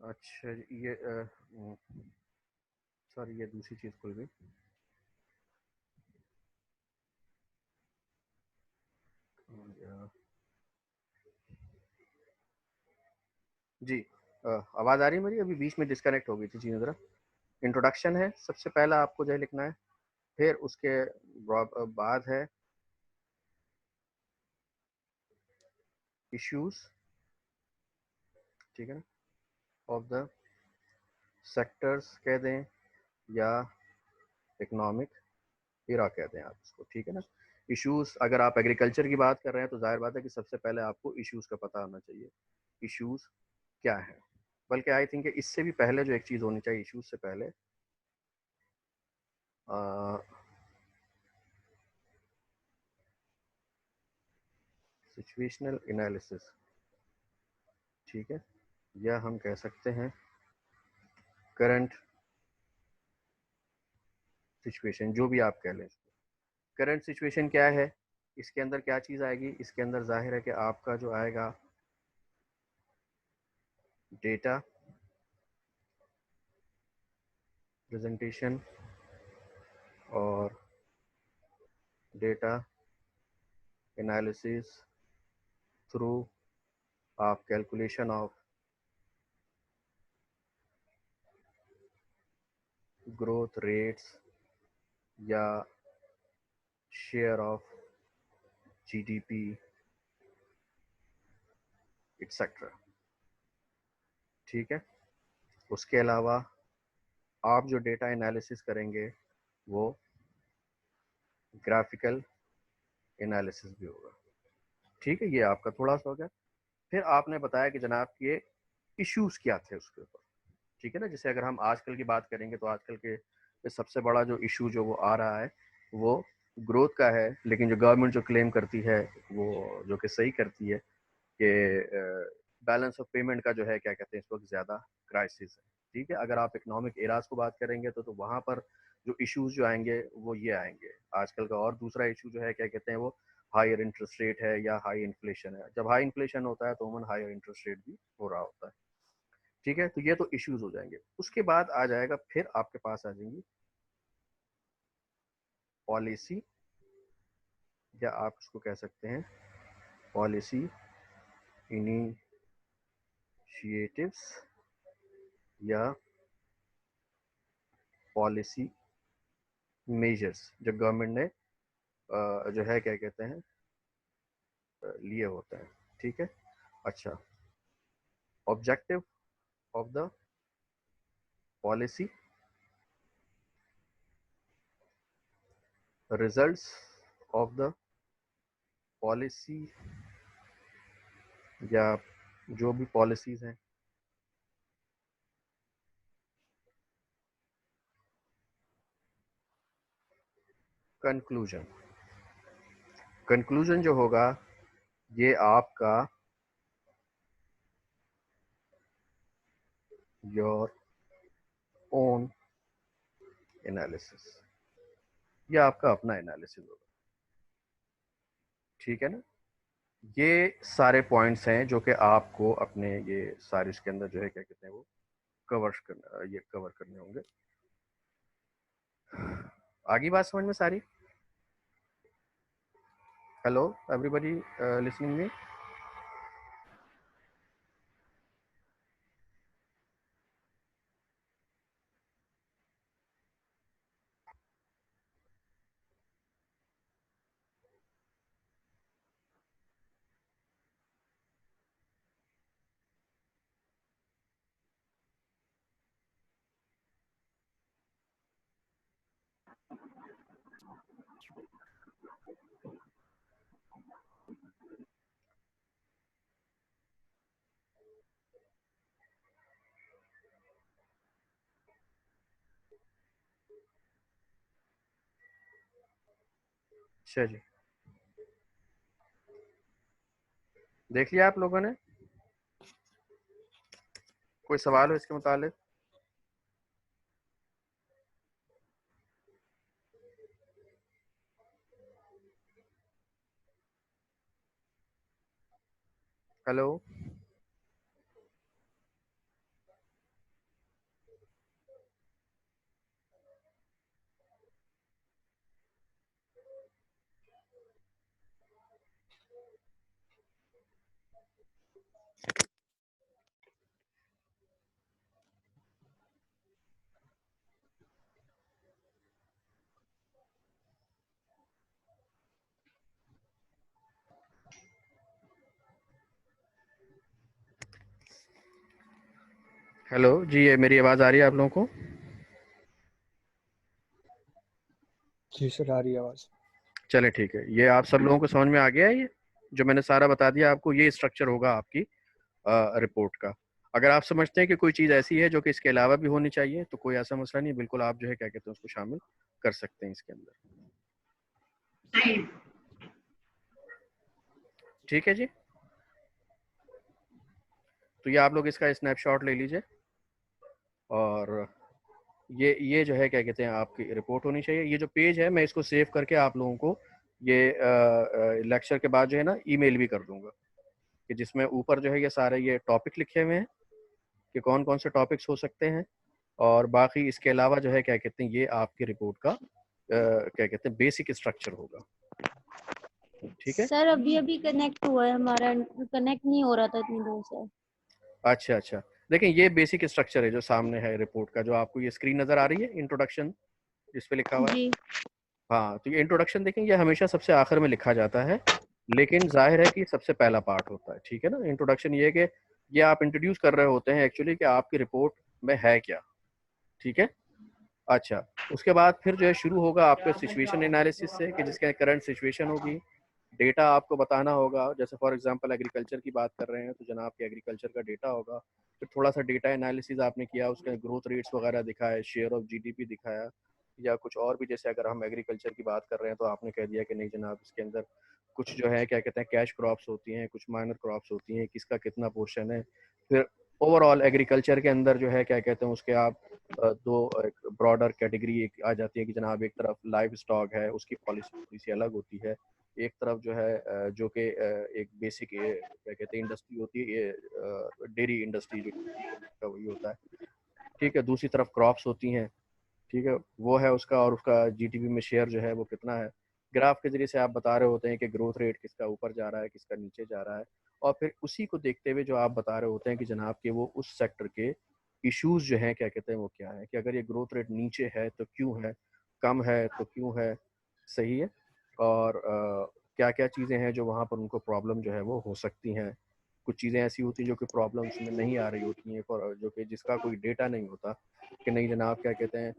अच्छा ये सॉरी, ये दूसरी चीज़ खुल गई। जी, आवाज़ आ रही है मेरी? अभी बीच में डिस्कनेक्ट हो गई थी जी। ज़रा इंट्रोडक्शन है, सबसे पहला आपको जो है लिखना है, फिर उसके बाद है इश्यूज, ठीक है ना, ऑफ द सेक्टर्स कह दें या इकोनॉमिक इरा कह दें आप उसको, ठीक है ना। इश्यूज, अगर आप एग्रीकल्चर की बात कर रहे हैं तो जाहिर बात है कि सबसे पहले आपको इश्यूज का पता होना चाहिए, इश्यूज क्या है। बल्कि आई थिंक इससे भी पहले जो एक चीज़ होनी चाहिए इश्यूज से पहले, सिचुएशनल एनालिसिस, ठीक है, या हम कह सकते हैं करंट सिचुएशन, जो भी आप कह लें। करंट सिचुएशन क्या है, इसके अंदर क्या चीज़ आएगी, इसके अंदर जाहिर है कि आपका जो आएगा डेटा प्रेजेंटेशन और डेटा एनालिसिस थ्रू आप कैलकुलेशन ऑफ ग्रोथ रेट्स या शेयर ऑफ जीडीपी एक्सेट्रा, ठीक है। उसके अलावा आप जो डेटा एनालिसिस करेंगे वो ग्राफिकल एनालिसिस भी होगा, ठीक है। ये आपका थोड़ा सा हो गया। फिर आपने बताया कि जनाब ये इश्यूज क्या थे उसके ऊपर, ठीक है ना। जैसे अगर हम आजकल की बात करेंगे तो आजकल के सबसे बड़ा जो इशू जो वो आ रहा है वो ग्रोथ का है, लेकिन जो गवर्नमेंट जो क्लेम करती है वो जो कि सही करती है कि बैलेंस ऑफ पेमेंट का जो है क्या कहते हैं इस वक्त ज़्यादा क्राइसिस है, ठीक है। अगर आप इकोनॉमिक एराज को बात करेंगे तो वहाँ पर जो इश्यूज जो आएंगे वो ये आएंगे आजकल का। और दूसरा इशू जो है क्या कहते हैं वो हायर इंटरेस्ट रेट है या हाई इन्फ्लेशन है। जब हाई इन्फ्लेशन होता है तो उमन हायर इंटरेस्ट रेट भी हो रहा होता है, ठीक है। तो ये तो इश्यूज हो जाएंगे। उसके बाद आ जाएगा, फिर आपके पास आ जाएंगी पॉलिसी, या आप उसको कह सकते हैं पॉलिसी इनिशिएटिव्स या पॉलिसी मेजर्स जो गवर्नमेंट ने जो है क्या कहते हैं लिए होते हैं, ठीक है। अच्छा, objective of the policy, results of the policy, या जो भी पॉलिसीज हैं, कंक्लूजन। कंक्लूजन जो होगा ये आपका योर ओन एनालिसिस, ये आपका अपना एनालिसिस होगा, ठीक है ना। ये सारे पॉइंट्स हैं जो कि आपको अपने ये सारे इसके अंदर जो है क्या कहते हैं वो कवर करने होंगे। आगे बात समझ में सारी? Hello everybody listening me? अच्छा जी, देख लिया आप लोगों ने? कोई सवाल हो इसके मुतालिक? हेलो हेलो जी, ये मेरी आवाज़ आ रही है आप लोगों को? जी सर, आ रही है आवाज़। चले ठीक है, ये आप सब लोगों को समझ में आ गया है? ये जो मैंने सारा बता दिया आपको, ये स्ट्रक्चर होगा आपकी रिपोर्ट का। अगर आप समझते हैं कि कोई चीज़ ऐसी है जो कि इसके अलावा भी होनी चाहिए, तो कोई ऐसा मसला नहीं, बिल्कुल आप जो है क्या कहते हैं उसको शामिल कर सकते हैं इसके अंदर। ठीक है जी, तो ये आप लोग इसका स्नैपशॉट ले लीजिए, और ये जो है क्या कहते हैं आपकी रिपोर्ट होनी चाहिए। ये जो पेज है मैं इसको सेव करके आप लोगों को ये लेक्चर के बाद जो है ना ईमेल भी कर दूंगा, कि जिसमें ऊपर जो है ये सारे ये टॉपिक लिखे हुए हैं कि कौन कौन से टॉपिक्स हो सकते हैं, और बाकी इसके अलावा जो है क्या कहते हैं ये आपकी रिपोर्ट का क्या कहते हैं बेसिक स्ट्रक्चर होगा। ठीक है, सर अभी अभी कनेक्ट हुआ है हमारा, कनेक्ट नहीं हो रहा था इतनी देर से। अच्छा अच्छा, देखें ये बेसिक स्ट्रक्चर है जो सामने है रिपोर्ट का, जो आपको ये स्क्रीन नज़र आ रही है, इंट्रोडक्शन जिस पे लिखा हुआ है। जी हाँ, तो ये इंट्रोडक्शन देखें, ये हमेशा सबसे आखिर में लिखा जाता है, लेकिन जाहिर है कि सबसे पहला पार्ट होता है। ठीक है ना, इंट्रोडक्शन ये है कि ये आप इंट्रोड्यूस कर रहे होते हैं एक्चुअली कि आपकी रिपोर्ट में है क्या। ठीक है, अच्छा, उसके बाद फिर जो है शुरू होगा आपके सिचुएशन एनालिसिस से, कि जिसके करंट सिचुएशन होगी, डेटा आपको बताना होगा। जैसे फॉर एग्जांपल एग्रीकल्चर की बात कर रहे हैं तो जनाब के एग्रीकल्चर का डेटा होगा, फिर थोड़ा सा डेटा एनालिसिस आपने किया, उसके ग्रोथ रेट्स वगैरह दिखाए, शेयर ऑफ जीडीपी दिखाया, या कुछ और भी। जैसे अगर हम एग्रीकल्चर की बात कर रहे हैं तो आपने कह दिया कि नहीं जनाब इसके अंदर कुछ जो है क्या कहते हैं कैश क्रॉप्स होती हैं, कुछ माइनर क्रॉप्स होती हैं, किसका कितना पोर्शन है। फिर ओवरऑल एग्रीकल्चर के अंदर जो है क्या कहते हैं उसके आप दो एक ब्रॉडर कैटेगरी एक आ जाती है कि जनाब एक तरफ लाइव स्टॉक है, उसकी पॉलिसी अलग होती है। एक तरफ जो है जो कि एक बेसिक क्या कहते हैं इंडस्ट्री होती है, ये डेयरी इंडस्ट्री जो का वही होता है। ठीक है, दूसरी तरफ क्रॉप्स होती हैं। ठीक है, वो है उसका, और उसका जीडीपी में शेयर जो है वो कितना है। ग्राफ के जरिए से आप बता रहे होते हैं कि ग्रोथ रेट किसका ऊपर जा रहा है, किसका नीचे जा रहा है, और फिर उसी को देखते हुए जो आप बता रहे होते हैं कि जनाब के वो उस सेक्टर के इश्यूज जो हैं क्या कहते हैं वो क्या है, कि अगर ये ग्रोथ रेट नीचे है तो क्यों है, कम है तो क्यों है, सही है, और क्या क्या चीज़ें हैं जो वहाँ पर उनको प्रॉब्लम जो है वो हो सकती हैं। कुछ चीज़ें ऐसी होती हैं जो कि प्रॉब्लम्स में नहीं आ रही होती हैं, जो कि जिसका कोई डेटा नहीं होता, कि नहीं जनाब क्या कहते हैं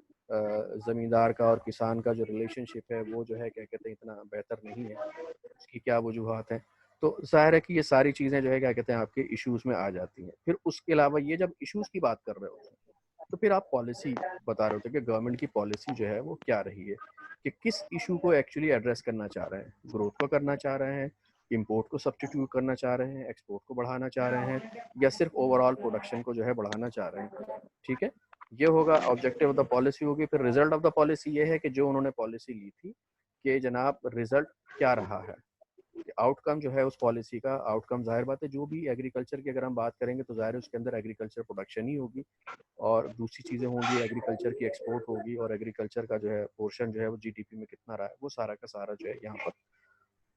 ज़मींदार का और किसान का जो रिलेशनशिप है वो जो है क्या कहते हैं इतना बेहतर नहीं है, उसकी क्या वजूहत हैं। तो ज़ाहिर है कि ये सारी चीज़ें जो है क्या कहते हैं आपके इश्यूज़ में आ जाती हैं। फिर उसके अलावा ये जब इश्यूज़ की बात कर रहे होते हैं तो फिर आप पॉलिसी बता रहे होते हैं कि गवर्नमेंट की पॉलिसी जो है वो क्या रही है, कि किस इशू को एक्चुअली एड्रेस करना चाह रहे हैं। ग्रोथ को करना चाह रहे हैं, इंपोर्ट को सब्स्टिट्यूट करना चाह रहे हैं, एक्सपोर्ट को बढ़ाना चाह रहे हैं, या सिर्फ ओवरऑल प्रोडक्शन को जो है बढ़ाना चाह रहे हैं। ठीक है, ये होगा ऑब्जेक्टिव ऑफ द पॉलिसी होगी। फिर रिजल्ट ऑफ द पॉलिसी ये है कि जो उन्होंने पॉलिसी ली थी कि जनाब रिजल्ट क्या रहा है, आउटकम जो है उस पॉलिसी का आउटकम। जाहिर बात है जो भी एग्रीकल्चर की अगर हम बात करेंगे तो जाहिर है उसके अंदर एग्रीकल्चर प्रोडक्शन ही होगी, और दूसरी चीज़ें होंगी, एग्रीकल्चर की एक्सपोर्ट होगी, और एग्रीकल्चर का जो है पोर्शन जो है वो जीडीपी में कितना रहा है वो सारा का सारा जो है यहाँ पर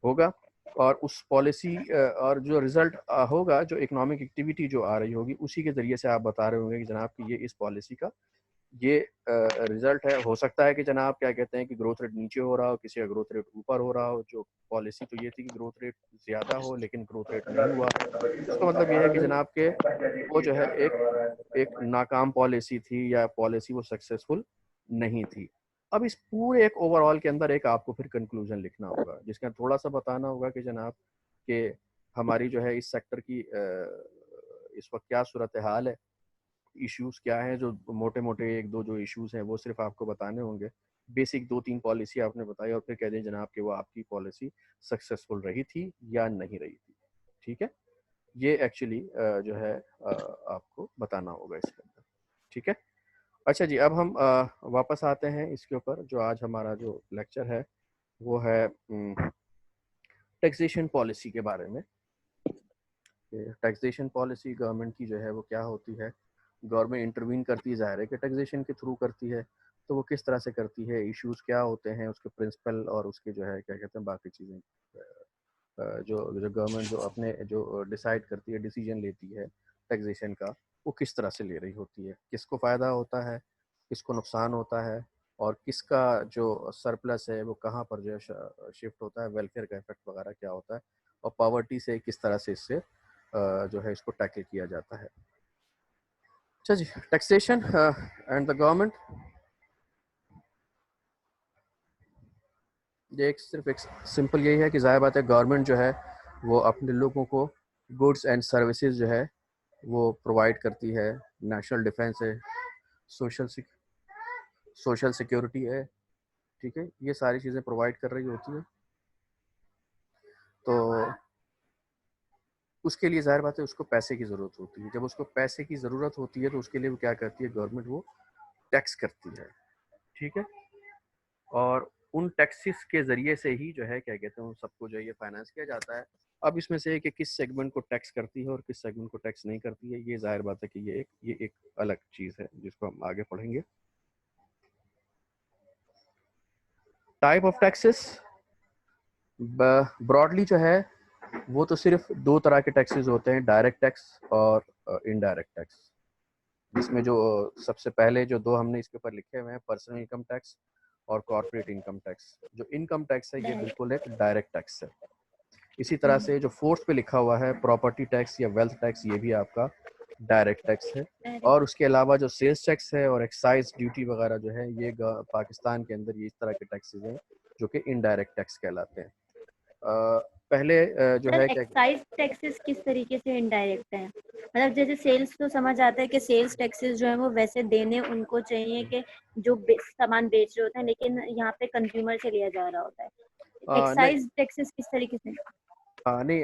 होगा। और उस पॉलिसी और जो रिजल्ट होगा, जो इकोनॉमिक एक्टिविटी जो आ रही होगी उसी के ज़रिए से आप बता रहे होंगे कि जनाब कि ये इस पॉलिसी का ये रिजल्ट है। हो सकता है कि जनाब क्या कहते हैं कि ग्रोथ रेट नीचे हो रहा हो, किसी का ग्रोथ रेट ऊपर हो रहा हो। जो पॉलिसी तो ये थी कि ग्रोथ रेट ज़्यादा हो लेकिन ग्रोथ रेट नहीं हुआ, इसका मतलब ये है कि जनाब के वो जो है एक एक नाकाम पॉलिसी थी, या पॉलिसी वो सक्सेसफुल नहीं थी। अब इस पूरे एक ओवरऑल के अंदर एक आपको फिर कंक्लूजन लिखना होगा, जिसका थोड़ा सा बताना होगा कि जनाब कि हमारी जो है इस सेक्टर की इस वक्त क्या सूरत हाल है, इश्यूज क्या हैं। जो मोटे मोटे एक दो जो इश्यूज हैं वो सिर्फ आपको बताने होंगे। बेसिक दो तीन पॉलिसी आपने बताई, और फिर कह दें जनाब कि वो आपकी पॉलिसी सक्सेसफुल रही थी या नहीं रही थी। ठीक है, ये एक्चुअली जो है आपको बताना होगा इसके अंदर। ठीक है, अच्छा जी, अब हम वापस आते हैं इसके ऊपर। जो आज हमारा जो लेक्चर है वो है टैक्सेशन पॉलिसी के बारे में। टैक्सेशन पॉलिसी गवर्नमेंट की जो है वो क्या होती है, गवर्नमेंट इंटरवीन करती है, ज़ाहिर है कि टैक्सेशन के थ्रू करती है, तो वो किस तरह से करती है, इश्यूज क्या होते हैं, उसके प्रिंसिपल और उसके जो है क्या कहते हैं बाकी चीज़ें जो जो गवर्नमेंट जो अपने जो डिसाइड करती है, डिसीजन लेती है टैक्सेशन का, वो किस तरह से ले रही होती है, किसको फ़ायदा होता है, किसको नुकसान होता है, और किसका जो सरप्लस है वो कहाँ पर जो है शिफ्ट होता है, वेलफेयर का इफेक्ट वगैरह क्या होता है, और पॉवर्टी से किस तरह से इससे जो है इसको टैकल किया जाता है। अच्छा जी, टैक्सेशन एंड द गवर्नमेंट, ये सिर्फ एक सिंपल यही है कि ज़ाहिर बात है गवर्नमेंट जो है वो अपने लोगों को गुड्स एंड सर्विसेज जो है वो प्रोवाइड करती है। नेशनल डिफेंस है, सोशल सोशल सिक्योरिटी है, ठीक है, ये सारी चीज़ें प्रोवाइड कर रही होती है। तो उसके लिए ज़ाहिर बात है उसको पैसे की ज़रूरत होती है। जब उसको पैसे की ज़रूरत होती है तो उसके लिए वो क्या करती है, गवर्नमेंट वो टैक्स करती है, ठीक है, और उन टैक्सेस के ज़रिए से ही जो है क्या कहते हैं उन सबको जो है ये फाइनेंस किया जाता है। अब इसमें से कि किस सेगमेंट को टैक्स करती है और किस सेगमेंट को टैक्स नहीं करती है, ये ज़ाहिर बात है कि ये एक अलग चीज़ है जिसको हम आगे पढ़ेंगे। टाइप ऑफ टैक्सेस ब्रॉडली जो है वो तो सिर्फ दो तरह के टैक्सेस होते हैं, डायरेक्ट टैक्स और इनडायरेक्ट टैक्स। जिसमें जो सबसे पहले जो दो हमने इसके ऊपर लिखे हुए हैं, पर्सनल इनकम टैक्स और कॉर्पोरेट इनकम टैक्स। जो इनकम टैक्स है ये बिल्कुल एक डायरेक्ट टैक्स है। इसी तरह से जो फोर्थ पे लिखा हुआ है प्रॉपर्टी टैक्स या वेल्थ टैक्स, ये भी आपका डायरेक्ट टैक्स है। और उसके अलावा जो सेल्स टैक्स है और एक्साइज ड्यूटी वगैरह जो है ये पाकिस्तान के अंदर ये इस तरह के टैक्सेस हैं जो कि इनडायरेक्ट टैक्स कहलाते हैं। पहले जो सर है क्या, एक्साइज टैक्सेस किस तरीके से इनडायरेक्ट है? मतलब जैसे सेल्स तो समझ आता है कि सेल्स टैक्सेस जो है वो वैसे देने उनको चाहिए कि जो सामान बेच रहे होते हैं, लेकिन यहाँ पे कंज्यूमर से लिया जा रहा होता है। नहीं एक्साइज टैक्सेस किस तरीके से? नहीं,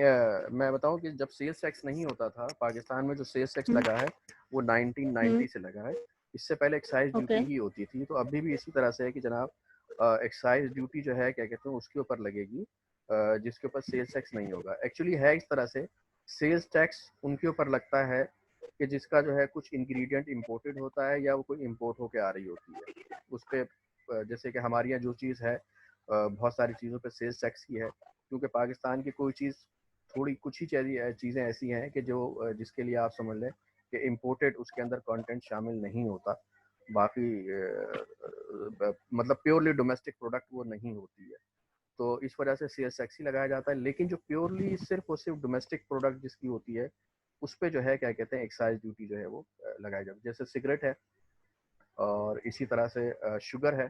मैं बताऊं कि जब सेल्स टैक्स नहीं होता था पाकिस्तान में, जो सेल्स टैक्स लगा है वो 1990 से लगा है। इससे पहले एक्साइज ओके। ड्यूटी ही होती थी। तो अभी भी इसी तरह से है कि जनाब एक्साइज ड्यूटी जो है क्या कहते हैं उसके ऊपर लगेगी जिसके ऊपर सेल्स टैक्स नहीं होगा। एक्चुअली है इस तरह से, सेल्स टैक्स उनके ऊपर लगता है कि जिसका जो है कुछ इंग्रेडिएंट इंपोर्टेड होता है या वो कोई इंपोर्ट होके आ रही होती है उस पर। जैसे कि हमारे यहाँ जो चीज़ है बहुत सारी चीज़ों पे सेल्स टैक्स की है, क्योंकि पाकिस्तान की कोई चीज़ थोड़ी कुछ ही चीज़ें ऐसी हैं कि जो जिसके लिए आप समझ लें कि इम्पोर्टेड उसके अंदर कंटेंट शामिल नहीं होता। बाकी मतलब प्योरली डोमेस्टिक प्रोडक्ट वो नहीं होती है, तो इस वजह से सेल्स टैक्स ही लगाया जाता है। लेकिन जो प्योरली सिर्फ और सिर्फ डोमेस्टिक प्रोडक्ट जिसकी होती है उस पर जो है क्या कहते हैं एक्साइज ड्यूटी जो है वो लगाई जाती है। जैसे सिगरेट है और इसी तरह से शुगर है,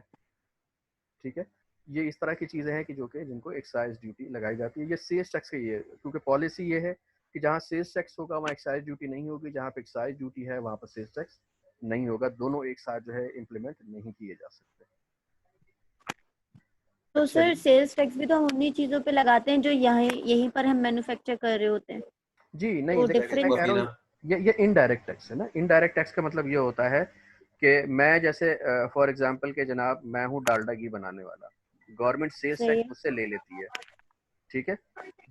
ठीक है, ये इस तरह की चीज़ें हैं कि जो कि जिनको एक्साइज ड्यूटी लगाई जाती है। ये सेल्स टैक्स की है, क्योंकि पॉलिसी ये है कि जहाँ सेल्स टैक्स होगा वहाँ एक्साइज ड्यूटी नहीं होगी, जहाँ पे एक्साइज ड्यूटी है वहाँ पर सेल्स टैक्स नहीं होगा। दोनों एक साथ जो है इम्प्लीमेंट नहीं किए जा सकते। तो अच्छा सर जी, सेल्स टैक्स भी तो हम उन्हीं चीजों पे लगाते हैं जो यहीं पर हम मैन्युफैक्चर कर रहे होते हैं। जी नहीं तो देखिए मैं डिफरेंस कह रहा हूँ ये इनडायरेक्ट टैक्स है ना। इनडायरेक्ट टैक्स का मतलब ये होता है कि मैं जैसे फॉर एग्जांपल के जनाब मैं हूँ डालडा घी बनाने वाला, गवर्नमेंट सेल्स सही टैक्स है। मुझसे ले लेती है, ठीक है।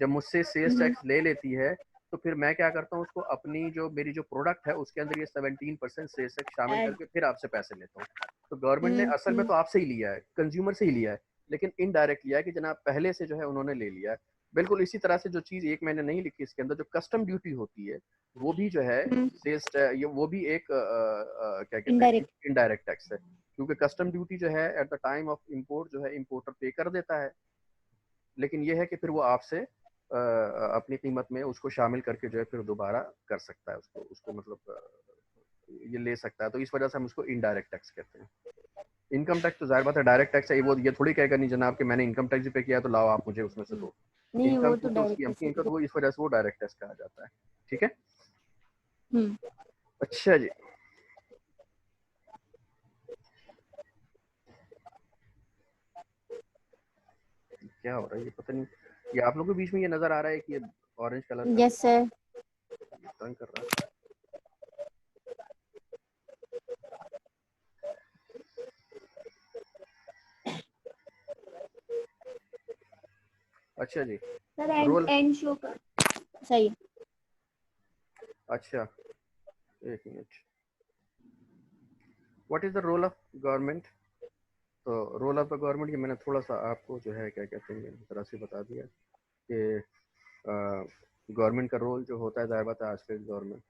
जब मुझसे सेल्स हम्म। टैक्स ले लेती है तो फिर मैं क्या करता हूँ उसको अपनी जो मेरी जो प्रोडक्ट है उसके अंदर ये 17% सेल्स टैक्स शामिल ऐड। करके फिर आपसे पैसे लेता हूँ। तो गवर्नमेंट ने असल में हम्म। तो आपसे ही लिया है, कंज्यूमर से ही लिया है, लेकिन इनडायरेक्ट लिया है कि जनाब पहले से जो है उन्होंने ले लिया है। बिल्कुल इसी तरह से जो चीज़ एक मैंने नहीं लिखी इसके अंदर, जो कस्टम ड्यूटी होती है वो भी जो है हम्म। सेल्स ये वो भी एक क्या कहते हैं इनडायरेक्ट। इनडायरेक्ट टैक्स है, क्योंकि कस्टम ड्यूटी जो है at the time of import जो है इम्पोर्टर पे कर देता है, लेकिन ये है कि फिर वो आपसे अपनी कीमत में उसको शामिल करके जो है फिर दोबारा कर सकता है उसको उसको मतलब ये ले सकता है। तो इस वजह से हम उसको इनडायरेक्ट टैक्स कहते हैं। इनकम टैक्स तो जाहिर बात है डायरेक्ट टैक्स है, वो ये थोड़ी कहेगा नहीं जनाब कि मैंने इनकम टैक्स पे किया तो लाओ आप मुझे उसमें से दो। नहीं इनकम वो की तो तो उसकी डायरेक्ट अपनी इनकम, से। तो वो इस वजह से वो डायरेक्ट टैक्स कहा जाता है, ठीक है। हम्म। अच्छा जी, क्या हो रहा है ये पता नहीं, ये आप लोगों के बीच में ये नजर आ रहा है कि ये ऑरेंज कलर का यस सर। तंग कर रहा है। अच्छा जी, sir and role, and show कर। सही। अच्छा एक minute, what is the role of government. तो रोल ऑफ द गवर्नमेंट ये मैंने थोड़ा सा आपको जो है क्या कहते हैं इस तरह से बता दिया कि गवर्नमेंट का रोल जो होता है, ज़ाहिर बात है आजकल गवर्नमेंट,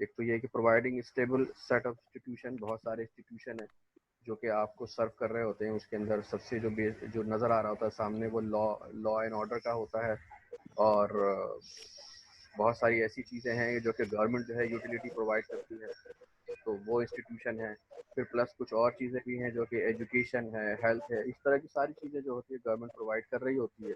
एक तो ये है कि providing stable set of institution, बहुत सारे इंस्टीट्यूशन है जो कि आपको सर्व कर रहे होते हैं। उसके अंदर सबसे जो नज़र आ रहा होता है सामने वो लॉ एंड ऑर्डर का होता है, और बहुत सारी ऐसी चीज़ें हैं जो कि गवर्नमेंट जो है यूटिलिटी प्रोवाइड करती है, तो वो इंस्टीट्यूशन है। फिर प्लस कुछ और चीज़ें भी हैं जो कि एजुकेशन है, हेल्थ है, इस तरह की सारी चीज़ें जो होती है गवर्नमेंट प्रोवाइड कर रही होती है।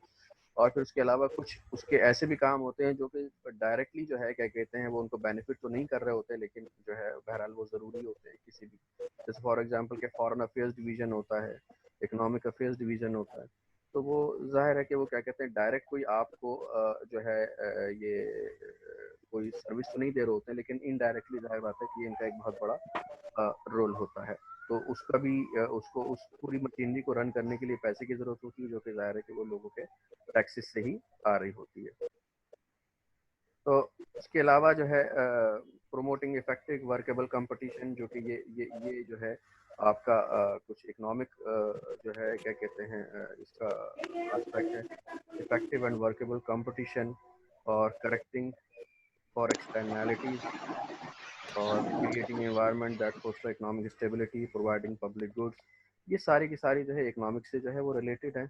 और फिर उसके अलावा कुछ उसके ऐसे भी काम होते हैं जो कि डायरेक्टली जो है क्या कहते हैं वो उनको बेनिफिट तो नहीं कर रहे होते, लेकिन जो है बहरहाल वो ज़रूरी होते हैं किसी भी, जैसे फॉर एग्जांपल के फॉरेन अफेयर्स डिवीज़न होता है, इकोनॉमिक अफेयर्स डिवीज़न होता है, तो वो जाहिर है कि वो क्या कहते हैं डायरेक्ट कोई आपको जो है कोई सर्विस तो नहीं दे रहे होते हैं, लेकिन इनडायरेक्टली जाहिर बात है कि इनका एक बहुत बड़ा रोल होता है। तो उसका भी उसको उस पूरी मशीनरी को रन करने के लिए पैसे की ज़रूरत होती है, जो कि जाहिर है कि वो लोगों के टैक्सेस से ही आ रही होती है। तो इसके अलावा जो है प्रोमोटिंग इफेक्टिव वर्केबल कंपटीशन, जो कि ये जो है आपका कुछ इकोनॉमिक जो है क्या कहते हैं इसका एस्पेक्ट है, इफेक्टिव एंड वर्केबल कंपटीशन, और करेक्टिंग फॉर एक्सटर्नैलिटीज, और creating environment that foster economic stability, providing public goods, ये सारी की सारी जो है इकोनॉमिक से जो है वो रिलेटेड है।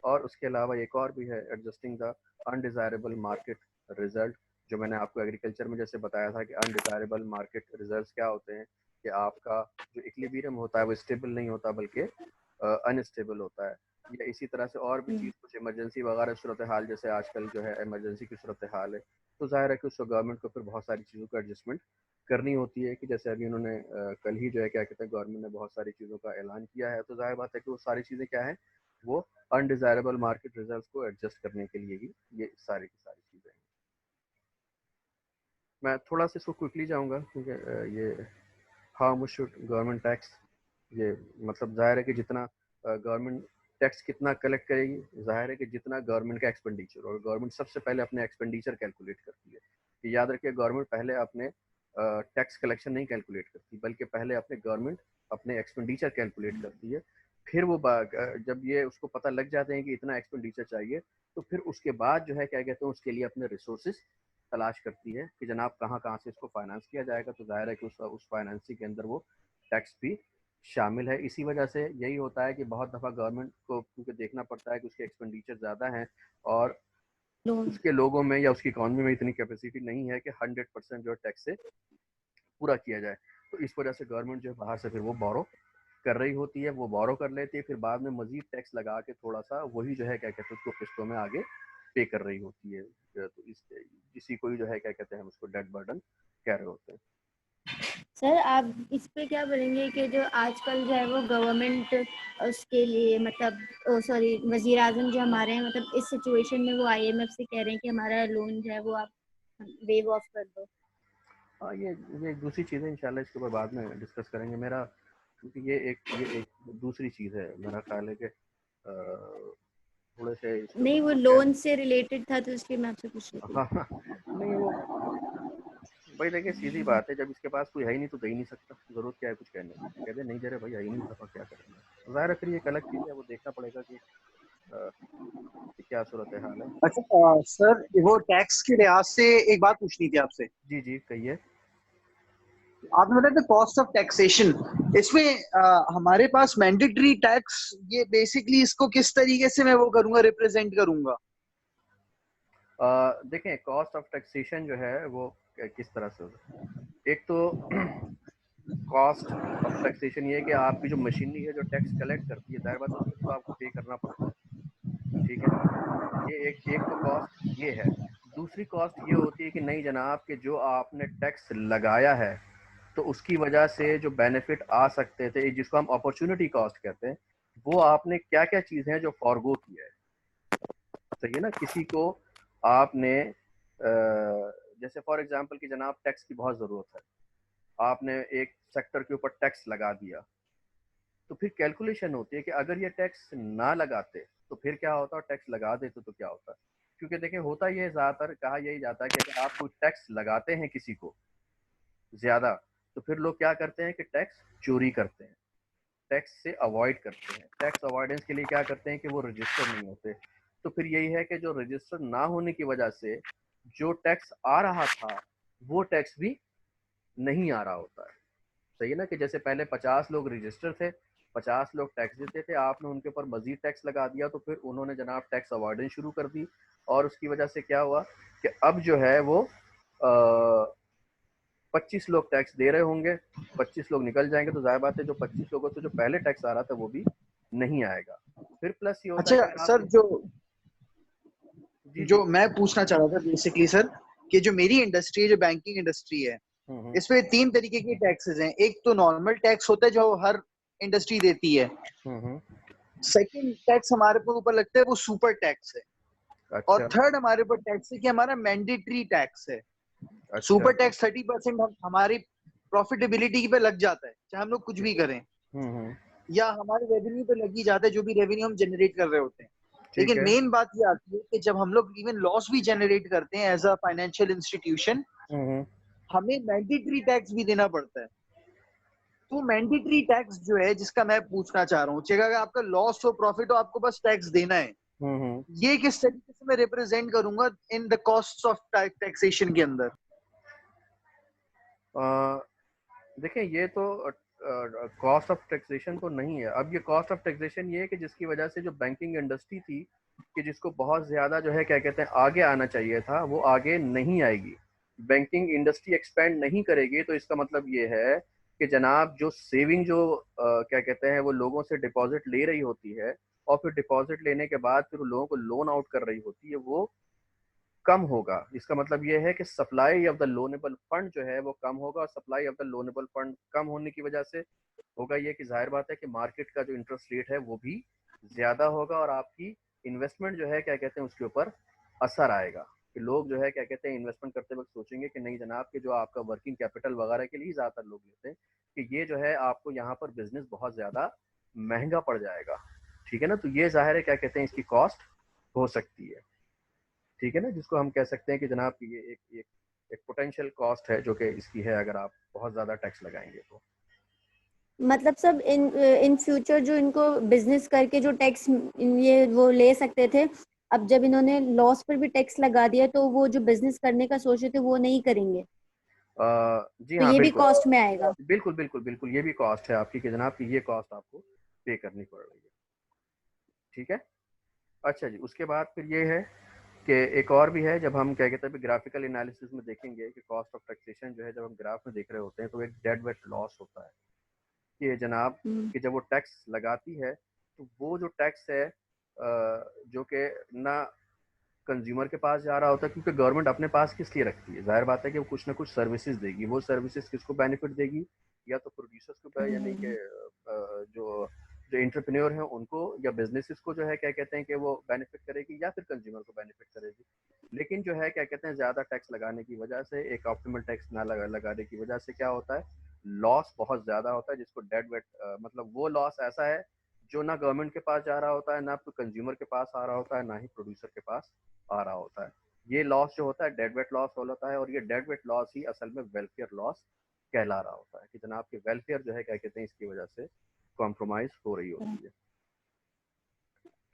और उसके अलावा एक और भी है, adjusting the undesirable market result, जो मैंने आपको एग्रीकल्चर में जैसे बताया था कि अनडिज़ायरेबल मार्केट रिजल्ट्स क्या होते हैं, कि आपका जो इक्विलिब्रियम होता है वो स्टेबल नहीं होता बल्कि अनस्टेबल होता है। या इसी तरह से और भी चीज़, कुछ इमरजेंसी वगैरह सूरत हाल, जैसे आजकल जो है इमरजेंसी की सूरत हाल है, तो जाहिर है कि उसको गवर्नमेंट को फिर बहुत सारी चीज़ों का एडजस्टमेंट करनी होती है। कि जैसे अभी उन्होंने कल ही जो है क्या कहते हैं गवर्नमेंट ने बहुत सारी चीज़ों का ऐलान किया है, तो जाहिर बात है कि वो सारी चीज़ें क्या है, वो अनडिज़ायरेबल मार्केट रिजल्ट्स को एडजस्ट करने के लिए ही ये सारी की सारी चीज़ें हैं। मैं थोड़ा सा इसको क्विकली जाऊँगा, क्योंकि ये how much should government tax, ये मतलब जाहिर है कि जितना गवर्नमेंट टैक्स कितना कलेक्ट करेगी, जाहिर है कि जितना गवर्नमेंट का एक्सपेंडिचर, और गवर्नमेंट सबसे पहले अपने एक्सपेंडिचर कैलकुलेट करती है। कि याद रखिए गवर्नमेंट पहले अपने टैक्स कलेक्शन नहीं कैलकुलेट करती, बल्कि पहले गवर्नमेंट अपने एक्सपेंडिचर कैलकुलेट करती है। फिर वो जब ये उसको पता लग जाते हैं कि इतना एक्सपेंडिचर चाहिए, तो फिर उसके बाद जो है क्या कहते हैं उसके लिए अपने रिसोर्सेज तलाश करती है कि जनाब कहाँ कहाँ से इसको फाइनेंस किया जाएगा। तो जाहिर है कि उस फाइनेंसिंग के अंदर वो टैक्स भी शामिल है। इसी वजह से यही होता है कि बहुत दफ़ा गवर्नमेंट को क्योंकि देखना पड़ता है कि उसके एक्सपेंडिचर ज़्यादा हैं, और उसके लोगों में या उसकी इकॉनमी में इतनी कैपेसिटी नहीं है कि 100% जो टैक्स से पूरा किया जाए। तो इस वजह से गवर्नमेंट जो है बाहर से फिर वो बोरो कर रही होती है, वो बोरो कर लेती है, फिर बाद में मजीद टैक्स लगा के थोड़ा सा वही जो है क्या कहते हैं उसको किस्तों में आगे पे कर रही होती है। तो इसी को ही जो है क्या कहते हैं हम उसको डेट बर्डन कह रहे होते हैं। सर आप इस पे क्या बोलेंगे कि जो आजकल जो है वो गवर्नमेंट उसके लिए मतलब सॉरी वजीर आजम जो हमारे हैं मतलब इस सिचुएशन में वो IMF से कह रहे हैं कि हमारा लोन जो है वो आप वेव ऑफ कर दो। हाँ, ये दूसरी चीज़ है, इंशाल्लाह इसके ऊपर बाद में डिस्कस करेंगे। मेरा क्योंकि ये एक दूसरी चीज़ है, मेरा ख्याल है कि थोड़े से इसके नहीं वो ऊपर लोन से रिलेटेड था तो इसलिए मैं आपसे पूछ रही थी। हाँ हाँ, नहीं वो भाई देखिए सीधी बात है, जब इसके पास कोई है ही नहीं तो दे ही नहीं सकता, जरूरत क्या है कुछ कहने की, कह दे नहीं दे रहे भाई, है ही नहीं मेरे पास, क्या करेंगे। तो जाहिर है फिर ये एक अलग चीज़ है, वो देखना पड़ेगा कि क्या सूरत हाल है। अच्छा सर, वो टैक्स के लिहाज से एक बात पूछनी थी आपसे। जी जी कहिए। आपने बताया था कॉस्ट ऑफ टैक्सेशन, इसमें हमारे पास मैंडेटरी टैक्स, ये बेसिकली इसको किस तरीके से मैं वो करूंगा, रिप्रेजेंट करूंगा? देखें कॉस्ट ऑफ टैक्सेशन जो है वो किस तरह से होगा। एक तो कॉस्ट ऑफ टैक्सेशन ये है कि आपकी जो मशीनरी है जो टैक्स कलेक्ट करती है, दायर बात उसको तो आपको पे करना पड़ता है, ठीक है। ये एक तो कॉस्ट ये है। दूसरी कॉस्ट ये होती है कि नहीं जनाब कि जो आपने टैक्स लगाया है तो उसकी वजह से जो बेनिफिट आ सकते थे, जिसको हम अपॉर्चुनिटी कॉस्ट कहते हैं, वो आपने क्या क्या चीज़ें हैं जो फॉरगो किया है। सही है ना, किसी को आपने जैसे फॉर एग्जांपल कि जनाब टैक्स की बहुत ज़रूरत है, आपने एक सेक्टर के ऊपर टैक्स लगा दिया, तो फिर कैलकुलेशन होती है कि अगर ये टैक्स ना लगाते तो फिर क्या होता, और टैक्स लगा देते तो क्या होता। क्योंकि देखिए होता ये ज़्यादातर कहा यही जाता है कि अगर आप कोई टैक्स लगाते हैं किसी को ज़्यादा, तो फिर लोग क्या करते हैं कि टैक्स चोरी करते हैं, टैक्स से अवॉइड करते हैं। टैक्स अवॉइडेंस के लिए क्या करते हैं कि वो रजिस्टर नहीं होते, तो फिर यही है कि जो रजिस्टर ना होने की वजह से जो टैक्स आ रहा था वो टैक्स भी नहीं आ रहा होता है। सही है ना, कि जैसे पहले 50 लोग रजिस्टर थे, 50 लोग टैक्स देते थे, आपने उनके ऊपर मजीद टैक्स लगा दिया, तो फिर उन्होंने जनाब टैक्स अवॉइडेंस शुरू कर दी, और उसकी वजह से क्या हुआ कि अब जो है वो 25 लोग टैक्स दे रहे होंगे, 25 लोग निकल जाएंगे, तो जाहिर बात है जो 25 लोगों से जो पहले टैक्स आ रहा था वो भी नहीं आएगा। फिर प्लस ये होता है अच्छा कि अगर सर, आप जी जो मैं पूछना चाह रहा था बेसिकली सर, कि जो मेरी इंडस्ट्री है, जो बैंकिंग इंडस्ट्री है, इसमें 3 तरीके की टैक्सेस हैं। एक तो नॉर्मल टैक्स होता है जो हर इंडस्ट्री देती है। सेकंड टैक्स हमारे ऊपर लगता है वो सुपर टैक्स है। और अच्छा थर्ड हमारे ऊपर टैक्स है कि हमारा मैंडेटरी टैक्स है। अच्छा सुपर टैक्स 30% हमारी प्रॉफिटेबिलिटी पे लग जाता है, चाहे हम लोग कुछ भी करें, या हमारे रेवेन्यू पे लग ही जाता है, जो भी रेवेन्यू हम जनरेट कर रहे होते हैं। ठीक लेकिन है। मेन बात ये आती है कि जब हम लोग इवन लॉस भी जनरेट करते हैं एज अ फाइनेंशियल इंस्टीट्यूशन, हमें मैंडेटरी टैक्स भी देना पड़ता है। तो मैंडेटरी टैक्स जो है, जिसका मैं पूछना चाह रहा हूँ, चाहे अगर आपका लॉस हो प्रॉफिट हो, आपको बस टैक्स देना है। ये किस तरीके से मैं रिप्रेजेंट करूंगा in the cost of taxation के अंदर? देखें, ये तो कॉस्ट ऑफ टैक्सेशन तो नहीं है। अब ये कॉस्ट ऑफ टैक्सेशन ये है कि जिसकी वजह से जो बैंकिंग इंडस्ट्री थी, कि जिसको बहुत ज़्यादा जो है क्या कहते हैं आगे आना चाहिए था, वो आगे नहीं आएगी। बैंकिंग इंडस्ट्री एक्सपेंड नहीं करेगी, तो इसका मतलब ये है कि जनाब जो सेविंग जो क्या कहते हैं वो लोगों से डिपॉजिट ले रही होती है, और फिर डिपॉजिट लेने के बाद फिर लोगों को लोन आउट कर रही होती है, वो कम होगा। इसका मतलब ये है कि supply of the loanable fund जो है वो कम होगा, और supply of the loanable fund कम होने की वजह से होगा ये कि जाहिर बात है कि मार्केट का जो इंटरेस्ट रेट है वो भी ज़्यादा होगा, और आपकी इन्वेस्टमेंट जो है क्या कहते हैं उसके ऊपर असर आएगा, कि लोग जो है क्या कहते हैं इन्वेस्टमेंट करते वक्त सोचेंगे कि नहीं जनाब, कि जो आपका वर्किंग कैपिटल वगैरह के लिए ज़्यादातर लोग लेते हैं कि ये जो है आपको यहाँ पर बिजनेस बहुत ज़्यादा महंगा पड़ जाएगा। ठीक है ना, तो ये जाहिर है क्या कहते हैं इसकी कॉस्ट हो सकती है। ठीक है ना, जिसको हम कह सकते हैं कि जनाब ये एक पोटेंशियल कॉस्ट है जो कि इसकी है, अगर आप बहुत ज़्यादा टैक्स लगाएंगे तो। मतलब सब इन फ्यूचर जो इनको बिजनेस करके जो टैक्स ये वो ले सकते थे, अब जब इन्होंने लॉस पर भी टैक्स लगा दिया, तो वो जो बिजनेस करने का सोच रहे थे वो नहीं करेंगे, जी तो हाँ ये भी बिल्कुल कॉस्ट में आएगा। बिल्कुल बिल्कुल बिल्कुल, ये भी कॉस्ट है आपकी कि जनाब की ये कॉस्ट आपको पे करनी पड़ रही है। ठीक है। अच्छा जी, उसके बाद फिर ये है कि एक और भी है, जब हम क्या कहते हैं ग्राफिकल एनालिसिस में देखेंगे कि कॉस्ट ऑफ टैक्सेशन जो है जब हम ग्राफ में देख रहे होते हैं, तो एक डेड वेट लॉस होता है कि जनाब कि जब वो टैक्स लगाती है, तो वो जो टैक्स है जो कि ना कंज्यूमर के पास जा रहा होता है, क्योंकि गवर्नमेंट अपने पास किस लिए रखती है, जाहिर बात है कि वो कुछ ना कुछ सर्विसेज देगी। वो सर्विसेज किसको बेनिफिट देगी, या तो प्रोड्यूसर्स को, यानी कि जो जो एंटरप्रेन्योर हैं उनको, या बिजनेसेस को जो है क्या कहते हैं कि वो बेनिफिट करेगी, या फिर कंज्यूमर को बेनिफिट करेगी। लेकिन जो है क्या कहते हैं ज़्यादा टैक्स लगाने की वजह से, एक ऑप्टिमल टैक्स ना लगाने की वजह से क्या होता है, लॉस बहुत ज़्यादा होता है, जिसको डेड वेट मतलब वो लॉस ऐसा है जो ना गवर्नमेंट के पास जा रहा होता है, ना तो कंज्यूमर के पास आ रहा होता है, ना ही प्रोड्यूसर के पास आ रहा होता है। ये लॉस जो होता है डेड वेट लॉस होता है, और ये डेड वेट लॉस ही असल में वेलफेयर लॉस कहला रहा होता है, कि जनाब के वेलफेयर जो है क्या कहते हैं इसकी वजह से कॉम्प्रोमाइज हो रही होती है।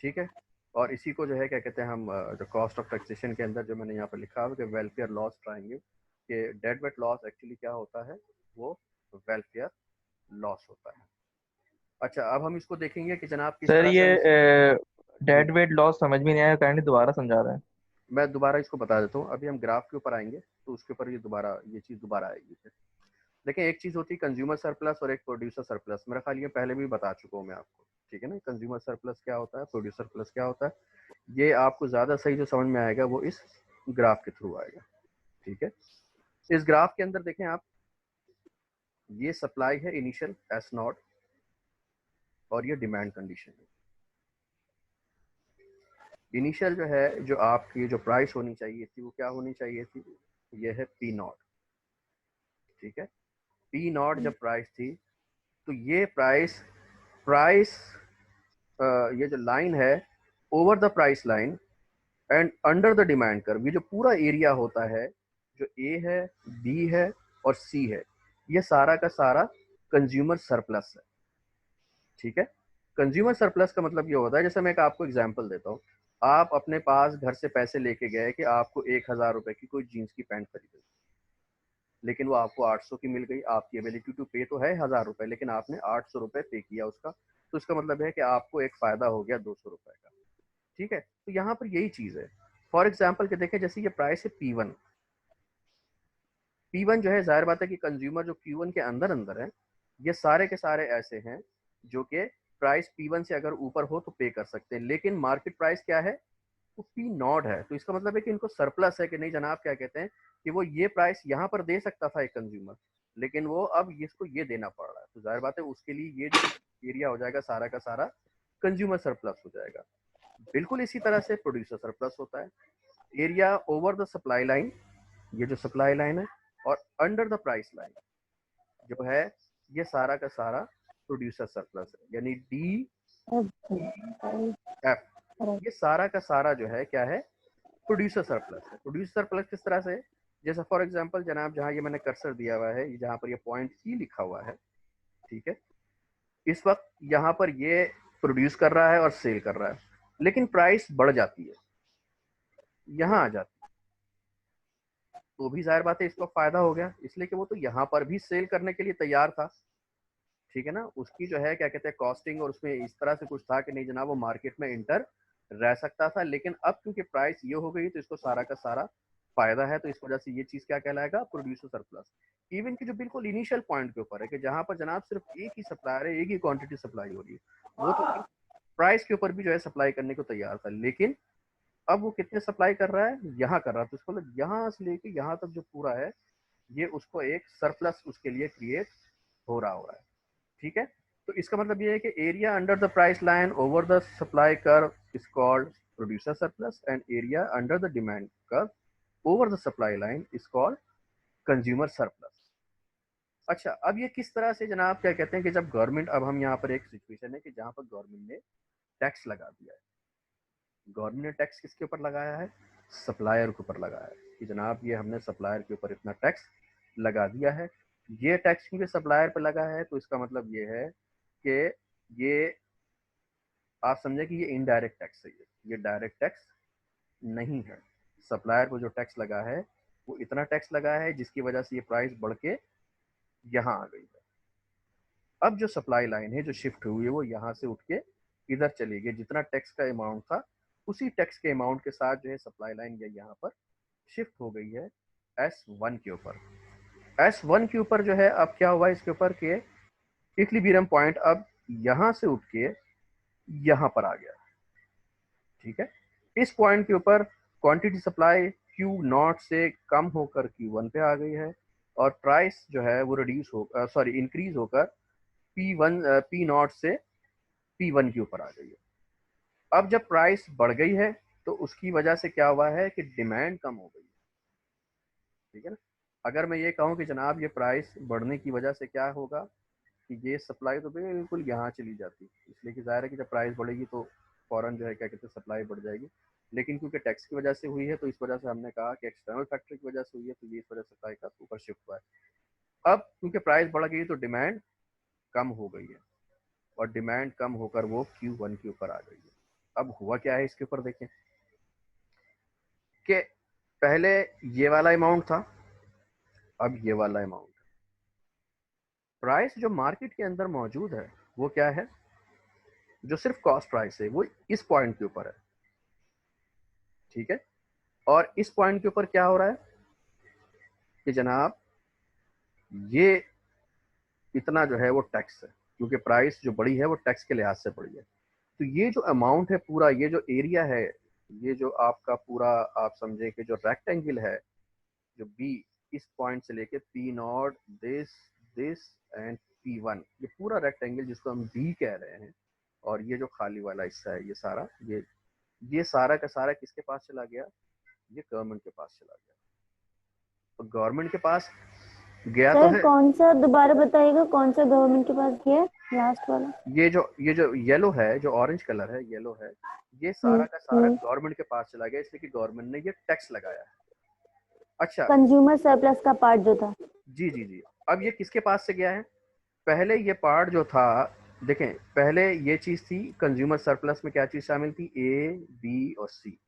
ठीक है। और इसी को जो है क्या कहते हैं हम जो कॉस्ट ऑफ टैक्सेशन के अंदर जो मैंने यहाँ पर लिखा है कि वेलफेयर लॉस ट्राएंगे, कि डेड वेट लॉस एक्चुअली क्या होता है, वो वेलफेयर लॉस होता है। अच्छा, अब हम इसको देखेंगे कि जनाब किस सर तरह से ये हम जी, डेड वेट लॉस समझ में नहीं आया, काइंडली दोबारा समझा रहे हैं। मैं दोबारा इसको बता देता हूँ। अभी हम ग्राफ के ऊपर आएंगे तो उसके ऊपर ये चीज़ दोबारा आएगी। फिर देखिए, एक चीज़ होती है कंज्यूमर सरप्लस और एक प्रोड्यूसर सरप्लस। मेरा ख्याल ये पहले भी बता चुका हूँ मैं आपको। ठीक है ना, कंज्यूमर सरप्लस क्या होता है, प्रोड्यूसर सरप्लस क्या होता है, ये आपको ज़्यादा सही जो समझ में आएगा वो इस ग्राफ के थ्रू आएगा। ठीक है। इस ग्राफ के अंदर देखें आप, ये सप्लाई है इनिशियल एस नॉट, और ये डिमांड कंडीशन है। इनिशियल जो है, जो आपकी जो प्राइस होनी चाहिए थी वो क्या होनी चाहिए थी, ये है पी नॉट। ठीक है। पी नॉट जब प्राइस थी, तो ये प्राइस प्राइस ये जो लाइन है over the price line and under the demand curve, ये जो पूरा एरिया होता है, जो ए है, बी है और सी है, ये सारा का सारा कंज्यूमर सरप्लस है। ठीक है। कंज्यूमर सरप्लस का मतलब ये होता है, जैसे मैं एक आपको एग्जांपल देता हूँ आप अपने पास घर से पैसे लेके गए कि आपको 1000 रुपए की कोई जीन्स की पैंट खरीदी, लेकिन वो आपको 800 की मिल गई। आपकी एबिलिटी टू पे तो है 1000 रुपए, लेकिन आपने 800 रुपए पे किया उसका, तो इसका मतलब है कि आपको एक फायदा हो गया 200 रुपए का। ठीक है, तो यहाँ पर यही चीज है। फॉर एग्जाम्पल के देखें, जैसे ये प्राइस है P1। P1 जो है, जाहिर बात है कि कंज्यूमर जो Q1 के अंदर अंदर है, ये सारे के सारे ऐसे हैं जो कि प्राइस P1 से अगर ऊपर हो तो पे कर सकते हैं, लेकिन मार्केट प्राइस क्या है, वो P0 है। तो इसका मतलब है कि इनको सरप्लस है कि नहीं जनाब, क्या कहते हैं कि वो ये प्राइस यहाँ पर दे सकता था एक कंज्यूमर, लेकिन वो अब इसको ये देना पड़ रहा है। तो जाहिर बात है उसके लिए ये जो एरिया हो जाएगा सारा का सारा कंज्यूमर सरप्लस हो जाएगा। बिल्कुल इसी तरह से प्रोड्यूसर सरप्लस होता है। Area over the supply line, ये जो सप्लाई लाइन है, और अंडर द प्राइस लाइन जो है, ये सारा का सारा प्रोड्यूसर सरप्लस है, यानी DF, ये सारा का सारा जो है क्या है, प्रोड्यूसर सरप्लस है। प्रोड्यूसर सरप्लस किस तरह से, जैसे फॉर एग्जांपल जनाब, जहां ये मैंने कर्सर दिया हुआ है, जहां पर ये पॉइंट E लिखा हुआ है, ठीक है, इस वक्त यहाँ पर ये प्रोड्यूस कर रहा है और सेल कर रहा है, लेकिन प्राइस बढ़ जाती है, यहाँ आ जाती है, तो भी जाहिर बात है इसको फायदा हो गया, इसलिए कि वो तो यहाँ पर भी सेल करने के लिए तैयार था। ठीक है ना, उसकी जो है क्या कहते हैं कॉस्टिंग, और उसमें इस तरह से कुछ था कि नहीं जनाब वो मार्केट में इंटर रह सकता था, लेकिन अब क्योंकि प्राइस ये हो गई तो इसको सारा का सारा फायदा है, तो इस वजह से ये चीज क्या कहलाएगा, प्रोड्यूसर सरप्लस। इवन की जो बिल्कुल इनिशियल पॉइंट के ऊपर है कि जहां पर जनाब सिर्फ एक ही सप्लायर है, एक ही क्वांटिटी सप्लाई हो रही है, वो तो प्राइस के ऊपर भी जो है सप्लाई करने को तैयार था, लेकिन अब वो कितने सप्लाई कर रहा है, यहाँ कर रहा है, तो इसको मतलब यहाँ से लेके यहाँ तक जो पूरा है, ये उसको एक सरप्लस उसके लिए क्रिएट हो रहा है। ठीक है, तो इसका मतलब ये है कि area under the price line over the supply curve is called producer surplus, and area under the demand curve over the supply line is called consumer surplus. अच्छा, अब ये किस तरह से जनाब क्या कहते हैं कि जब गवर्नमेंट, अब हम यहाँ पर एक सिचुएशन है कि जहाँ पर गवर्नमेंट ने टैक्स लगा दिया है। गवर्नमेंट ने टैक्स किसके ऊपर लगाया है, सप्लायर के ऊपर लगाया है कि जनाब ये हमने सप्लायर के ऊपर इतना टैक्स लगा दिया है। ये टैक्स क्योंकि सप्लायर पर लगा है, तो इसका मतलब ये है कि ये आप समझे कि ये इनडायरेक्ट टैक्स है, ये डायरेक्ट टैक्स नहीं है। सप्लायर को जो टैक्स लगा है वो इतना टैक्स लगा है जिसकी वजह से ये प्राइस बढ़ के यहाँ आ गई है। अब जो सप्लाई लाइन है जो शिफ्ट हुई है वो यहाँ से उठ के इधर चली गई, जितना टैक्स का अमाउंट था उसी टैक्स के अमाउंट के साथ जो है सप्लाई लाइन ये यहाँ पर शिफ्ट हो गई है S1 के ऊपर। S1 के ऊपर जो है अब क्या हुआ इसके ऊपर के इक्विलिब्रियम पॉइंट अब यहाँ से उठ के यहाँ पर आ गया। ठीक है, इस पॉइंट के ऊपर क्वांटिटी सप्लाई Q0 से कम होकर Q1 पे आ गई है, और प्राइस जो है वो रिड्यूस हो इंक्रीज होकर P0 से P1 के ऊपर आ गई है। अब जब प्राइस बढ़ गई है तो उसकी वजह से क्या हुआ है कि डिमांड कम हो गई है। ठीक है ना, अगर मैं ये कहूँ कि जनाब ये प्राइस बढ़ने की वजह से क्या होगा कि ये सप्लाई तो बिल्कुल यहाँ चली जाती, इसलिए कि जाहिर है कि जब प्राइस बढ़ेगी तो फौरन जो है क्या कहते हैं सप्लाई बढ़ जाएगी, लेकिन क्योंकि टैक्स की वजह से हुई है तो इस वजह से हमने कहा कि एक्सटर्नल फैक्टर की वजह से हुई है, तो ये इस वजह से सप्लाई का ऊपर शिफ्ट हुआ है। अब क्योंकि प्राइस बढ़ गई तो डिमांड कम हो गई है, और डिमांड कम होकर वो Q1 के ऊपर आ गई है। अब हुआ क्या है इसके ऊपर देखें कि पहले ये वाला अमाउंट था, अब ये वाला अमाउंट। प्राइस जो मार्केट के अंदर मौजूद है वो क्या है, जो सिर्फ कॉस्ट प्राइस है वो इस पॉइंट के ऊपर है। ठीक है, और इस पॉइंट के ऊपर क्या हो रहा है कि जनाब ये इतना जो है वो टैक्स है, क्योंकि प्राइस जो बढ़ी है वो टैक्स के लिहाज से बढ़ी है। तो ये जो अमाउंट है पूरा, ये जो एरिया है, ये जो आपका पूरा आप समझे कि जो रेक्टेंगल है जो B इस पॉइंट से लेके P0 दिस एंड P1, ये पूरा रेक्टेंगल जिसको हम B कह रहे हैं, और ये जो खाली वाला हिस्सा है ये सारा ये सारा का सारा किसके पास चला गया, ये गवर्नमेंट के पास चला गया। तो गवर्नमेंट के पास गया तो सर है, कौन सा दोबारा बताइएगा, कौन सा गवर्नमेंट के पास गया लास्ट वाला? ये जो येलो है, जो ऑरेंज कलर है येलो है, ये सारा का सारा गवर्नमेंट के पास चला गया, इसलिए कि गवर्नमेंट ने ये टैक्स लगाया है। अच्छा, कंज्यूमर सरप्लस का पार्ट जो था। जी, अब ये किसके पास से गया है, पहले ये पार्ट जो था देखें पहले ये चीज थी कंज्यूमर सरप्लस में, क्या चीज शामिल थी, ए बी और सी,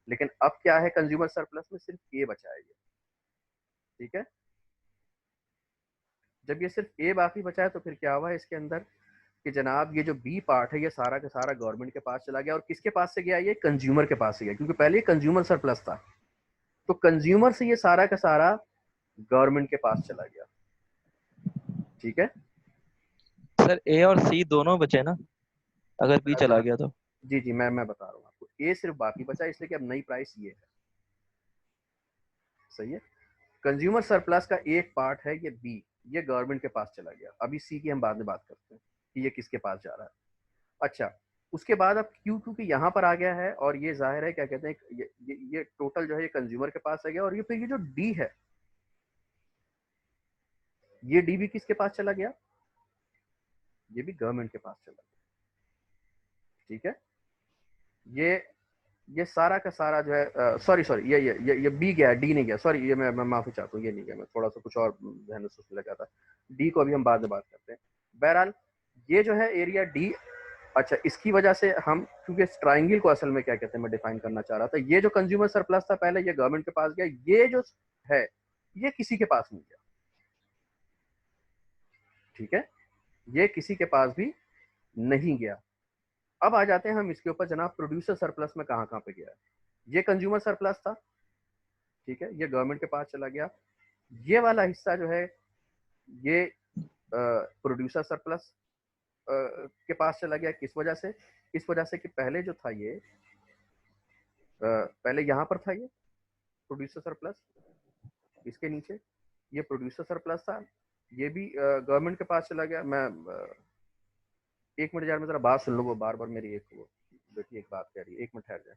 लेकिन अब क्या है कंज्यूमर सरप्लस में सिर्फ ए बचा है ये, ठीक है। जब ये सिर्फ ए बाकी बचा है तो फिर क्या हुआ है इसके अंदर कि जनाब ये जो बी पार्ट है ये सारा का सारा गवर्नमेंट के पास चला गया, और किसके पास से गया, ये कंज्यूमर के पास से गया, क्योंकि पहले ये कंज्यूमर सरप्लस था, तो कंज्यूमर से ये सारा का सारा गवर्नमेंट के पास चला गया, ठीक है। सर ए और सी दोनों बचे ना, अगर बी चला गया तो? जी जी मैं बता रहा हूँ आपको, ए सिर्फ बाकी बचा इसलिए कि अब नई प्राइस ये है, सही है। कंज्यूमर सरप्लस का एक पार्ट है ये बी, ये गवर्नमेंट के पास चला गया, अभी सी की हम बाद में बात करते हैं कि ये किसके पास जा रहा है। अच्छा, उसके बाद अब क्यू क्योंकि यहाँ पर आ गया है, और ये जाहिर है क्या कहते हैं ये टोटल जो है ये कंज्यूमर के पास आ गया, और ये फिर ये जो डी है ये डी भी किसके पास चला गया, ये भी गवर्नमेंट के पास चला गया, ठीक है। ये सारा का सारा जो है सॉरी ये बी गया, डी नहीं गया, सॉरी ये मैं माफी चाहता हूँ, ये नहीं गया, मैं थोड़ा सा कुछ और ध्यान में सोचने लगा था, डी को अभी हम बाद में बात करते हैं। बहरहाल ये जो है एरिया डी, अच्छा इसकी वजह से हम, क्योंकि इस ट्राइंगल को असल में क्या कहते हैं मैं डिफाइन करना चाह रहा था, ये जो कंज्यूमर सरप्लस था पहले ये गवर्नमेंट के पास गया, ये जो है ये किसी के पास नहीं गया, ठीक है, ये किसी के पास भी नहीं गया। अब आ जाते हैं हम इसके ऊपर जनाब, प्रोड्यूसर सरप्लस में कहाँ कहाँ पे गया है। ये कंज्यूमर सरप्लस था, ठीक है, ये गवर्नमेंट के पास चला गया, ये वाला हिस्सा जो है ये प्रोड्यूसर सरप्लस के पास चला गया, किस वजह से, इस वजह से कि पहले जो था ये पहले यहाँ पर था ये प्रोड्यूसर सरप्लस, इसके नीचे ये प्रोड्यूसर सरप्लस था, ये भी गवर्नमेंट के पास चला गया। मैं एक मिनट यार, मैं जरा बात सुन लो, वो बार बार मेरी एक वो बेटी एक बात कह रही है, एक मिनट ठहर जाए।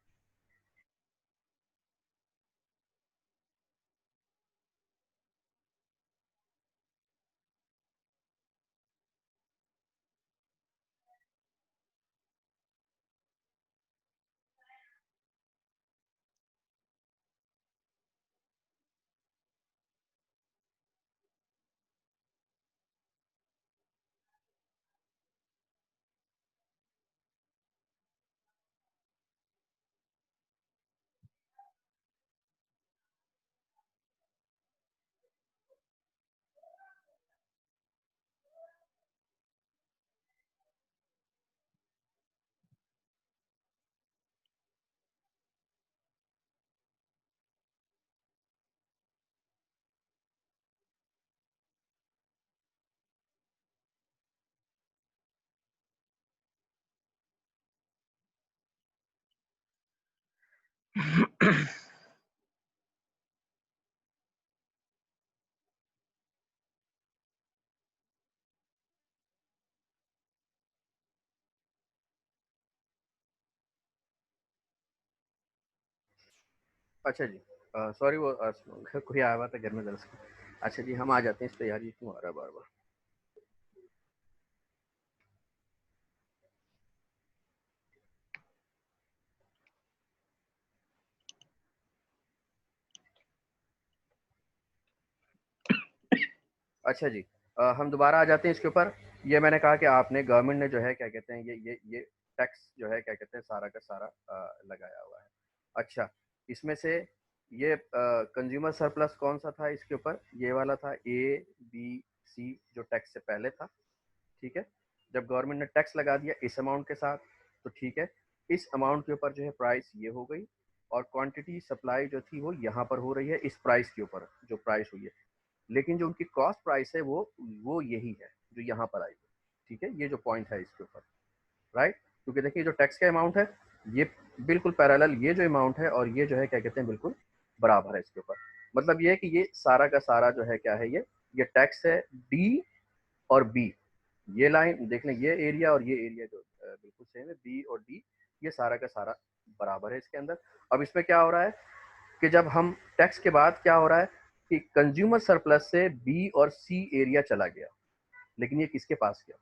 अच्छा जी, सॉरी वो कोई आया हुआ था घर में दरअसल। अच्छा जी, हम आ जाते हैं इस पे, यार ये क्यों आ रहा है बार बार। अच्छा जी, हम दोबारा आ जाते हैं इसके ऊपर। ये मैंने कहा कि आपने गवर्नमेंट ने जो है क्या कहते हैं ये टैक्स जो है क्या कहते हैं सारा का सारा लगाया हुआ है। अच्छा, इसमें से ये कंज्यूमर सरप्लस कौन सा था इसके ऊपर, ये वाला था ए बी सी, जो टैक्स से पहले था, ठीक है। जब गवर्नमेंट ने टैक्स लगा दिया इस अमाउंट के साथ, तो ठीक है, इस अमाउंट के ऊपर जो है प्राइस ये हो गई, और क्वांटिटी सप्लाई जो थी वो यहाँ पर हो रही है इस प्राइस के ऊपर जो प्राइस हुई है, लेकिन जो उनकी कॉस्ट प्राइस है वो यही है जो यहाँ पर आई है, ठीक है। ये जो पॉइंट है इसके ऊपर, राइट, क्योंकि देखिए जो टैक्स का अमाउंट है ये बिल्कुल पैरेलल, ये जो अमाउंट है और ये जो है क्या कहते हैं बिल्कुल बराबर है इसके ऊपर। मतलब ये है कि ये सारा का सारा जो है क्या है, ये टैक्स है डी और बी, ये लाइन देख लें, ये एरिया और ये एरिया जो बिल्कुल सेम है, बी और डी, ये सारा का सारा बराबर है इसके अंदर। अब इसमें क्या हो रहा है कि जब हम टैक्स के बाद क्या हो रहा है कि कंज्यूमर सरप्लस से बी और सी एरिया चला गया, लेकिन ये किसके पास गया,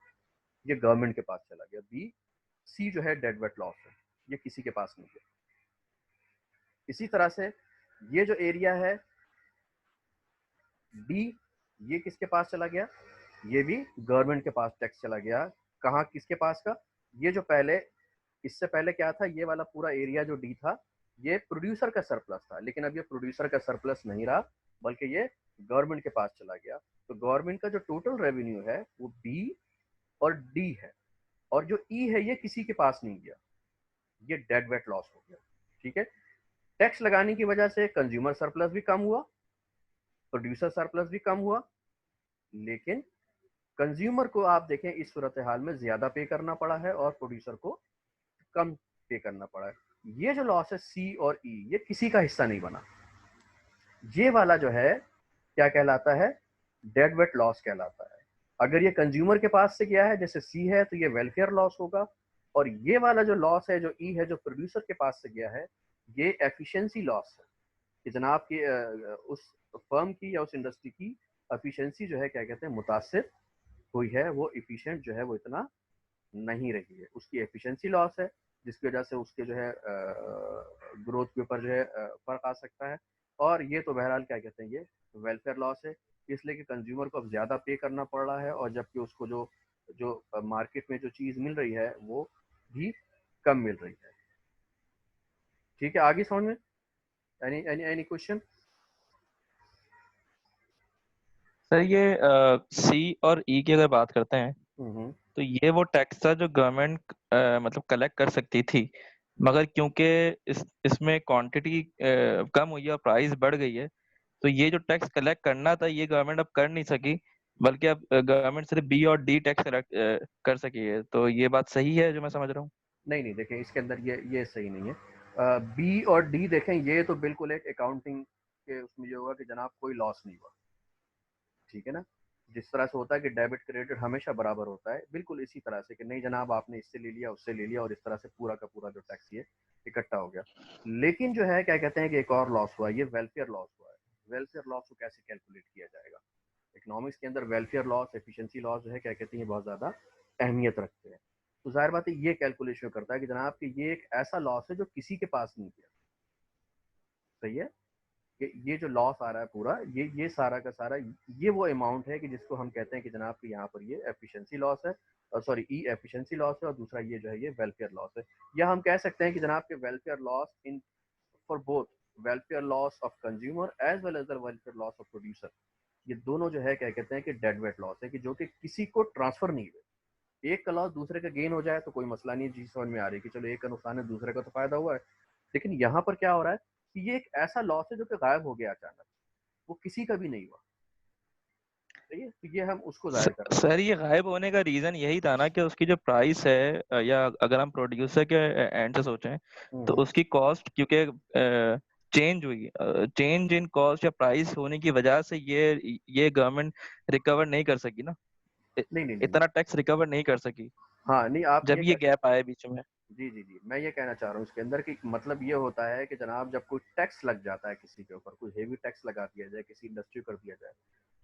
ये गवर्नमेंट के पास चला गया। बी सी जो है डेड वेट लॉस है, ये किसी के पास नहीं गया। इसी तरह से ये जो एरिया है डी, ये किसके पास चला गया, ये भी गवर्नमेंट के पास टैक्स चला गया, कहाँ किसके पास का, ये जो पहले, इससे पहले क्या था, ये वाला पूरा एरिया जो डी था ये प्रोड्यूसर का सरप्लस था, लेकिन अब ये प्रोड्यूसर का सरप्लस नहीं रहा बल्कि ये गवर्नमेंट के पास चला गया। तो गवर्नमेंट का जो टोटल रेवेन्यू है वो बी और डी है, और जो ई है ये किसी के पास नहीं गया, ये डेड वेट लॉस हो गया। ठीक है, टैक्स लगाने की वजह से कंज्यूमर सरप्लस भी कम हुआ, प्रोड्यूसर सरप्लस भी कम हुआ, लेकिन कंज्यूमर को आप देखें इस सूरत हाल में ज्यादा पे करना पड़ा है और प्रोड्यूसर को कम पे करना पड़ा है। ये जो लॉस है सी और ई ये किसी का हिस्सा नहीं बना, ये वाला जो है क्या कहलाता है, डेड वेट लॉस कहलाता है। अगर ये कंज्यूमर के पास से गया है जैसे सी है तो ये वेलफेयर लॉस होगा, और ये वाला जो लॉस है जो ई है जो प्रोड्यूसर के पास से गया है ये एफिशिएंसी लॉस है कि जनाब की उस फर्म की या उस इंडस्ट्री की एफिशिएंसी जो है क्या कहते हैं मुतासिर हुई है, वो एफिशिएंट जो है वो इतना नहीं रही है, उसकी एफिशिएंसी लॉस है जिसकी वजह से उसके जो है ग्रोथ के ऊपर जो है फर्क आ सकता है। और ये तो बहरहाल क्या कहते हैं ये वेलफेयर लॉस है, इसलिए कि कंज्यूमर को अब ज़्यादा पे करना पड़ रहा है और जबकि उसको जो जो मार्केट में जो चीज़ मिल रही है वो भी कम मिल रही है। ठीक है, आगे समझ में एनी क्वेश्चन? सर ये सी और ई की अगर बात करते हैं तो ये वो टैक्स था जो गवर्नमेंट मतलब कलेक्ट कर सकती थी, मगर क्योंकि इसमें क्वांटिटी कम हुई है और प्राइस बढ़ गई है, तो ये जो टैक्स कलेक्ट करना था ये गवर्नमेंट अब कर नहीं सकी, बल्कि अब गवर्नमेंट सिर्फ बी और डी टैक्स कलेक्ट कर सकी है। तो ये बात सही है जो मैं समझ रहा हूँ? नहीं देखें इसके अंदर ये सही नहीं है। बी और डी देखें ये तो बिल्कुल एक अकाउंटिंग के उसमें ये होगा कि जनाब कोई लॉस नहीं हुआ, ठीक है ना, जिस तरह से होता है कि डेबिट क्रेडिट हमेशा बराबर होता है, बिल्कुल इसी तरह से कि नहीं जनाब आपने इससे ले लिया उससे ले लिया और इस तरह से पूरा का पूरा जो टैक्स ये इकट्ठा हो गया। लेकिन जो है क्या कहते हैं कि एक और लॉस हुआ, ये वेलफेयर लॉस हुआ है। वेलफेयर लॉस को कैसे कैलकुलेट किया जाएगा? इकोनॉमिक्स के अंदर वेलफेयर लॉस, एफिशिएंसी लॉस जो है क्या कहते हैं बहुत ज़्यादा अहमियत रखते हैं। तो जाहिर बात है ये कैलकुलेशन करता है कि जनाब कि ये एक ऐसा लॉस है जो किसी के पास नहीं गया, सही है, कि ये जो लॉस आ रहा है पूरा ये सारा का सारा ये वो अमाउंट है कि जिसको हम कहते हैं कि जनाब कि यहाँ पर ये एफिशिएंसी लॉस है, सॉरी ई एफिशिएंसी लॉस है, और दूसरा ये जो है ये वेलफेयर लॉस है। या हम कह सकते हैं कि जनाब के welfare loss in for both welfare loss of consumer as well as the welfare loss of producer, ये दोनों जो है क्या कहते हैं कि डेड वेट लॉस है कि जो कि किसी को ट्रांसफर नहीं हुए। एक का लॉस दूसरे का गेन हो जाए तो कोई मसला नहीं, जी समझ में आ रही है कि चलो एक का नुकसान है दूसरे का तो फायदा हुआ है। लेकिन यहाँ पर क्या हो रहा है कि ये एक ऐसा लॉस है जो कि गायब हो गया अचानक, वो किसी का भी नहीं हुआ, सही है, तो ये हम उसको जाहिर कर रहे हैं। सर ये गायब होने का रीजन यही था ना कि उसकी जो प्राइस है या अगर हम प्रोड्यूसर के एंड से सोचें तो उसकी कॉस्ट क्योंकि चेंज हुई, चेंज इन कॉस्ट या प्राइस होने की वजह से ये गवर्नमेंट रिकवर नहीं कर सकी ना, नहीं इतना टैक्स रिकवर नहीं कर सकी हाँ नहीं आप जब ये गैप आया बीच में। जी मैं ये कहना चाह रहा हूँ इसके अंदर कि मतलब ये होता है कि जनाब जब कोई टैक्स लग जाता है किसी के ऊपर, कोई हेवी टैक्स लगा दिया जाए, किसी इंडस्ट्री कर दिया जाए,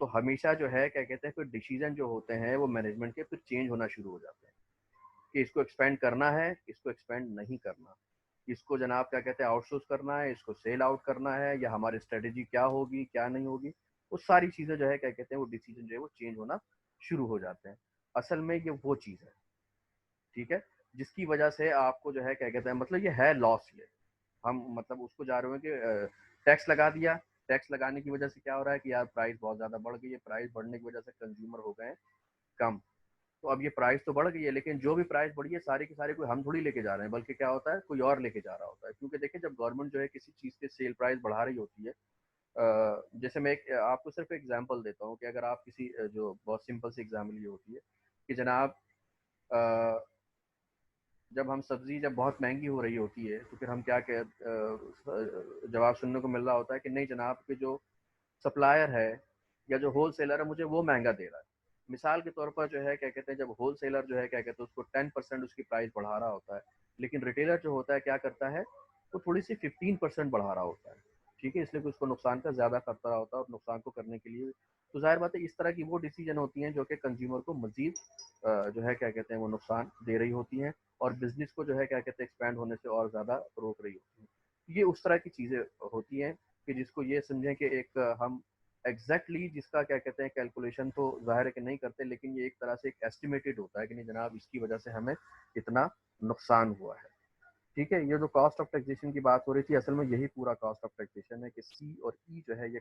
तो हमेशा जो है क्या कहते हैं फिर डिसीजन जो होते हैं वो मैनेजमेंट के फिर चेंज होना शुरू हो जाते हैं कि इसको एक्सपेंड करना है, इसको एक्सपेंड नहीं करना, इसको जनाब क्या कहते हैं आउटसोर्स करना है, इसको सेल आउट करना है, या हमारी स्ट्रेटेजी क्या होगी क्या नहीं होगी, वो सारी चीज़ें जो है क्या कहते हैं वो डिसीजन जो है वो चेंज होना शुरू हो जाते हैं। असल में ये वो चीज़ है, ठीक है, जिसकी वजह से आपको जो है क्या कहते हैं मतलब ये है लॉस, ये हम मतलब उसको जा रहे हैं कि टैक्स लगा दिया, टैक्स लगाने की वजह से क्या हो रहा है कि यार प्राइस बहुत ज़्यादा बढ़ गई है, प्राइस बढ़ने की वजह से कंज्यूमर हो गए कम, तो अब ये प्राइस तो बढ़ गई है लेकिन जो भी प्राइस बढ़ी है सारी की सारी कोई हम थोड़ी लेके जा रहे हैं, बल्कि क्या होता है कोई और लेके जा रहा होता है। क्योंकि देखिए जब गवर्नमेंट जो है किसी चीज़ के सेल प्राइस बढ़ा रही होती है, जैसे मैं एक आपको सिर्फ एग्जांपल देता हूँ कि अगर आप किसी जो बहुत सिंपल सी एग्जाम्पल ये होती है कि जनाब जब हम सब्जी जब बहुत महंगी हो रही होती है तो फिर हम क्या जवाब सुनने को मिल रहा होता है कि नहीं जनाब के जो सप्लायर है या जो होल सेलर है मुझे वो महंगा दे रहा है। मिसाल के तौर पर जो है क्या कहते हैं जब होल सेलर जो है क्या कहते हैं उसको 10% उसकी प्राइस बढ़ा रहा होता है, लेकिन रिटेलर जो होता है क्या करता है वो थोड़ी सी 15% बढ़ा रहा होता है, ठीक है, इसलिए कि उसको नुकसान का ज़्यादा खतरा होता है और नुकसान को करने के लिए तो जाहिर बात है इस तरह की वो डिसीजन होती हैं जो कि कंज्यूमर को मजीद जो है क्या कहते हैं वो नुकसान दे रही होती हैं और बिजनेस को जो है क्या कहते हैं एक्सपैंड होने से और ज़्यादा रोक रही होती हैं। ये उस तरह की चीज़ें होती हैं कि जिसको ये समझें कि एक हम एग्जैक्टली जिसका क्या कहते हैं कैलकुलेशन तो जाहिर है कि नहीं करते, लेकिन ये एक तरह से एक एस्टिमेटेड होता है कि नहीं जनाब इसकी वजह से हमें इतना नुकसान हुआ है। ठीक है, ये जो कॉस्ट ऑफ टैक्सेशन की बात हो रही थी, असल में यही पूरा कॉस्ट ऑफ टैक्सेशन है कि सी और ई जो है ये